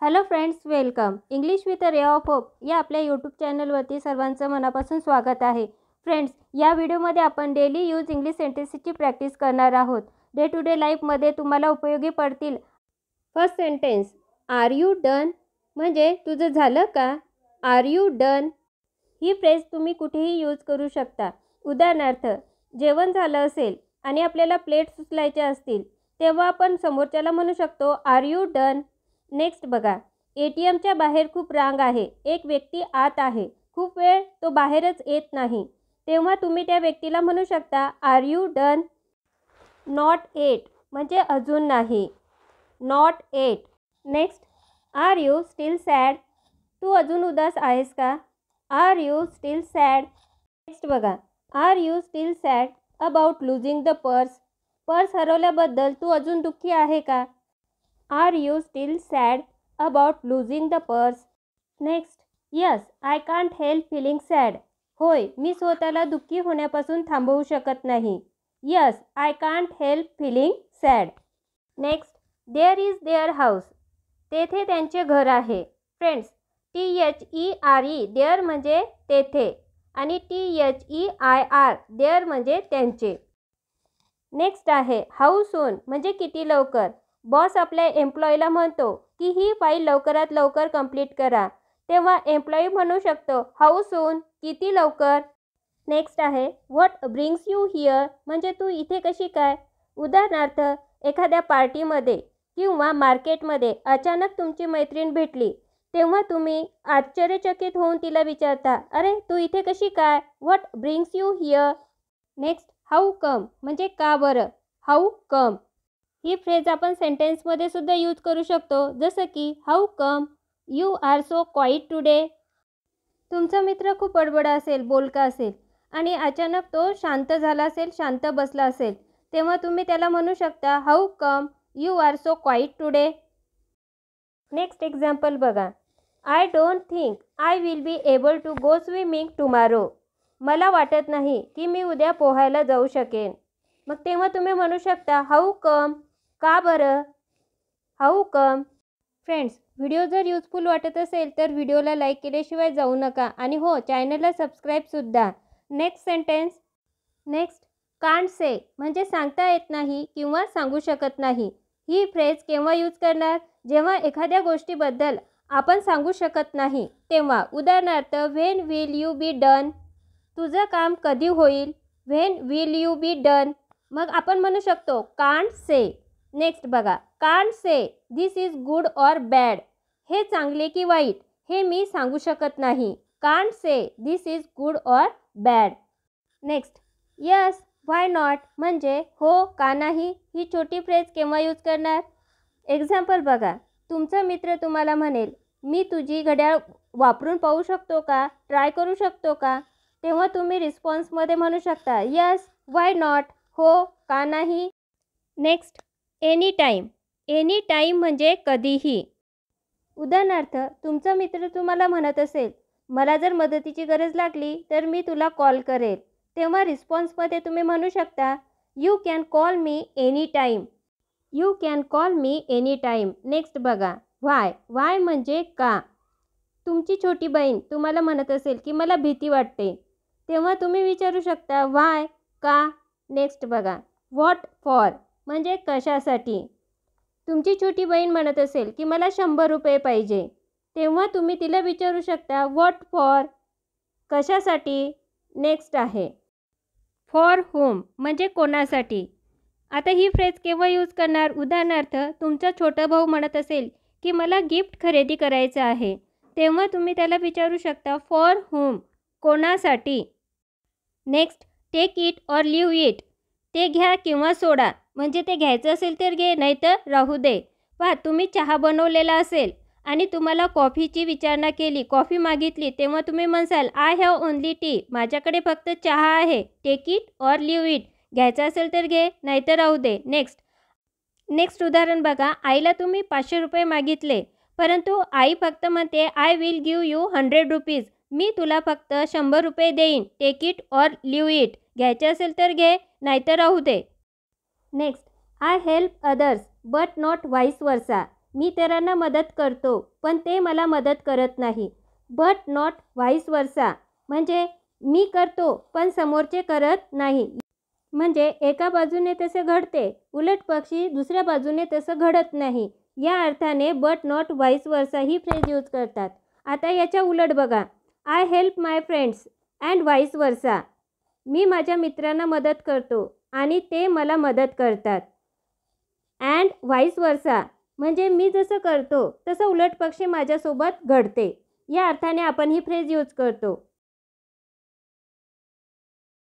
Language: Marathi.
Hello friends, welcome English with a ray of hope या आपल्या यूट्यूब चॅनलवरती सर्वांचं मनापासून स्वागत आहे. फ्रेंड्स, या व्हिडिओमध्ये आपण डेली यूज इंग्लिश सेंटेन्सेसची प्रॅक्टिस करणार आहोत. डे टू डे लाईफमध्ये तुम्हाला उपयोगी पडतील. First sentence, are you done म्हणजे तुझं झालं का? आर यू डन ही फ्रेज तुम्ही कुठेही यूज करू शकता. उदाहरणार्थ, जेवण झालं असेल आणि आपल्याला प्लेट्स उचलायचे असतील तेव्हा आपण समोरच्याला म्हणू शकतो आर यू डन. नेक्स्ट बघा, ATMच्या बाहेर खूप रांग आहे, एक व्यक्ती आत आहे, खूप वेळ तो बाहेरच येत नाही, तेव्हा तुम्ही त्या व्यक्तीला म्हणू शकता R you done. Not at म्हणजे अजून नाही, not at. Next, R you steel sad तू अजून उदास आहेस का? Are you steel sad. Next बघा, R you steel sad about losing the purse purse हरवल्याबद्दल तू अजून दुःखी आहे का? Are you steel sad about losing the purse. Next, yes I can't help feeling sad होय, मी स्वतःला दुःखी होण्यापासून थांबवू शकत नाही. Yes I can't help feeling sad. Next, there is their house तेथे त्यांचे घर आहे. फ्रेंड्स, THERE देअर म्हणजे तेथे आणि THEIR देअर म्हणजे त्यांचे. नेक्स्ट आहे हाऊ सून म्हणजे किती लवकर. बॉस आपल्या एम्प्लॉईला म्हणतो की ही फाईल लवकरात लवकर कंप्लीट करा, तेव्हा एम्प्लॉई म्हणू शकतो हाऊ सून किती लवकर. नेक्स्ट आहे व्हॉट ब्रिंग्स यू हिअर म्हणजे तू इथे कशी काय. उदाहरणार्थ, एखाद्या पार्टीमध्ये किंवा मार्केटमध्ये अचानक तुमची मैत्रीण भेटली तेव्हा तुम्ही आश्चर्यचकित होऊन तिला विचारता अरे तू इथे कशी काय. What brings you here. Next, how come म्हणजे का बरं. हाऊ कम ही फ्रेज आपण सेंटेन्समध्ये सुद्धा यूज करू शकतो, जसं की how come you are so quiet today. तुमचा मित्र खूप बडबडा असेल, बोलका असेल आणि अचानक तो शांत झाला असेल, शांत बसला असेल, तेव्हा तुम्ही त्याला म्हणू शकता how come you are so quiet today. Next example बघा, I don't think I will be able to go swimming tomorrow मला वाटत नाही की मी उद्या पोहायला जाऊ शकेन. मग तेव्हा तुम्ही म्हणू शकता हाऊ कम का बरं. How come. फ्रेंड्स, व्हिडिओ जर युजफुल वाटत असेल तर व्हिडिओला लाईक केल्याशिवाय जाऊ नका आणि हो, चॅनलला सबस्क्राईबसुद्धा. Next sentence. Next, can't say म्हणजे सांगता येत नाही किंवा सांगू शकत नाही. ही फ्रेज केव्हा यूज करणार, जेव्हा एखाद्या गोष्टीबद्दल आपण सांगू शकत नाही तेव्हा. उदाहरणार्थ, when will you be done तुझं काम कधी होईल. When will you be done. मग आपण म्हणू शकतो कांट से. नेक्स्ट बघा, can't say this is good or bad हे चांगले की वाईट हे मी सांगू शकत नाही. Can't say this is good or bad. Next, yes why not म्हणजे हो का नाही. ही छोटी फ्रेज केव्हा यूज करणार. एक्झाम्पल बघा, तुमचा मित्र तुम्हाला म्हणेल मी तुझी घड्याळ वापरून पाहू शकतो का, ट्राय करू शकतो का, तेव्हा तुम्ही रिस्पॉन्समध्ये म्हणू शकता यस व्हाय नॉट हो का नाही. Next, any time. Any time म्हणजे कधीही. उदाहरणार्थ, तुमचा मित्र तुम्हाला म्हणत असेल मला जर मदतीची गरज लागली तर मी तुला कॉल करेल, तेव्हा रिस्पॉन्समध्ये तुम्ही म्हणू शकता you can call me any time. You can call me any time. Next बघा, व्हाय. व्हाय म्हणजे का. तुमची छोटी बहीण तुम्हाला म्हणत असेल की मला भीती वाटते, तेव्हा तुम्ही विचारू शकता व्हाय का. नेक्स्ट बघा, व्हॉट फॉर म्हणजे कशासाठी. तुमची छोटी बहीण म्हणत असेल की मला 100 रुपये पाहिजे, तेव्हा तुम्ही तिला विचारू शकता व्हॉट फॉर कशासाठी. नेक्स्ट आहे फॉर होम म्हणजे कोणासाठी. आता ही फ्रेज केव्हा यूज करणार. उदाहरणार्थ, तुमचा छोटा भाऊ म्हणत असेल की मला गिफ्ट खरेदी करायचं आहे, तेव्हा तुम्ही त्याला विचारू शकता फॉर होम कोणासाठी. Next, take it or leave it ते घ्या किंवा सोडा म्हणजे ते घ्यायचं असेल तर घे नाहीतर राहू दे. पहा, तुम्ही चहा बनवलेला असेल आणि तुम्हाला कॉफीची विचारणा केली, कॉफी मागितली, तेव्हा तुम्ही म्हणसाल आय हॅव ओनली टी माझ्याकडे फक्त चहा आहे. Take it or leave it घ्यायचं असेल तर घे नाहीतर राहू दे. नेक्स्ट उदाहरण बघा, आईला तुम्ही 500 रुपये मागितले परंतु आई फक्त म्हणते I will give you 100 rupees मी तुला फक्त 100 रुपये देईन. Take it or leave it घ्यायचे असेल तर घे नाहीतर राहू दे. Next, I help others but not vice versa मी इतरांना मदत करतो पण ते मला मदत करत नाही. बट नॉट व्हाईस वर्सा म्हणजे मी करतो पण समोरचे करत नाही. म्हणजे एका बाजूने तसे घडते, उलट पक्षी दुसऱ्या बाजूने तसं घडत नाही. या अर्थाने बट नॉट व्हाईस वर्सा ही फ्रेज यूज करतात. आता याच्या उलट बघा. I help my friends and vice versa. मी माझ्या मित्रांना मदत करतो आणि ते मला मदत करतात. अँड व्हाईस वर्सा म्हणजे मी जसं करतो तसं उलट पक्षी माझ्यासोबत घडते. या अर्थाने आपण ही फ्रेज यूज करतो.